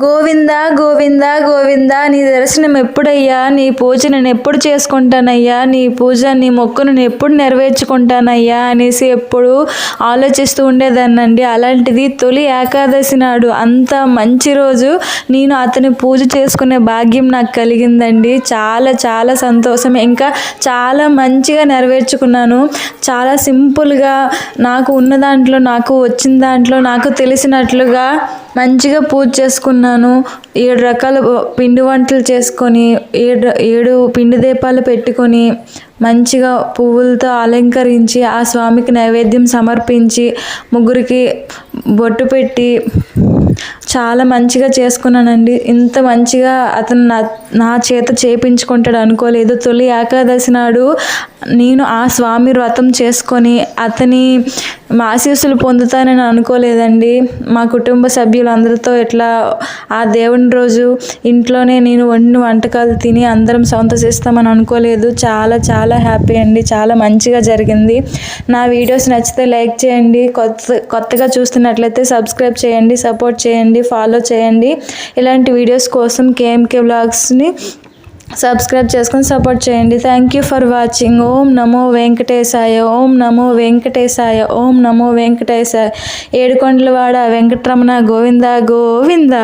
గోవింద గోవింద గోవింద నీ దర్శనం ఎప్పుడయ్యా, నీ పూజ నేను ఎప్పుడు చేసుకుంటానయ్యా, నీ పూజ నీ మొక్కును నేను ఎప్పుడు నెరవేర్చుకుంటానయ్యా అనేసి ఎప్పుడు ఆలోచిస్తూ ఉండేదాన్నండి. అలాంటిది తొలి ఏకాదశి నాడు అంత మంచి రోజు నేను అతని పూజ చేసుకునే భాగ్యం నాకు కలిగిందండి. చాలా చాలా సంతోషం. ఇంకా చాలా మంచిగా నెరవేర్చుకున్నాను. చాలా సింపుల్గా నాకు ఉన్న దాంట్లో, నాకు వచ్చిన దాంట్లో, నాకు తెలిసినట్లుగా మంచిగా పూజ చేసుకున్నాను. 7 రకాల పిండి వంటలు చేసుకొని, 7 పిండి దీపాలు పెట్టుకొని, మంచిగా పువ్వులతో అలంకరించి ఆ స్వామికి నైవేద్యం సమర్పించి, ముగ్గురికి బొట్టు పెట్టి చాలా మంచిగా చేసుకున్నానండి. ఇంత మంచిగా అతను నా చేత చేయించుకుంటాడు అనుకోలేదు. తొలి ఏకాదశి నాడు నేను ఆ స్వామి వ్రతం చేసుకొని అతని ఆశీస్సులు పొందుతానని అనుకోలేదండి. మా కుటుంబ సభ్యులందరితో ఇట్లా ఆ దేవుని రోజు ఇంట్లోనే నేను వండిన వంటకాలు తిని అందరం సంతోషిస్తామని అనుకోలేదు. చాలా చాలా హ్యాపీ అండి. చాలా మంచిగా జరిగింది. నా వీడియోస్ నచ్చితే లైక్ చేయండి. కొత్తగా చూస్తున్నట్లయితే సబ్స్క్రైబ్ చేయండి, సపోర్ట్ చేయండి, ఫాలో చేయండి. ఇలాంటి వీడియోస్ కోసం కేఎంకే వ్లాగ్స్ని సబ్స్క్రైబ్ చేసుకొని సపోర్ట్ చేయండి. Thank you for watching. ఓం నమో వెంకటేశాయ, ఓం నమో వెంకటేశాయ, ఓం నమో వెంకటేశాయ. ఏడుకొండలవాడ వెంకటరమణ గోవింద గోవింద.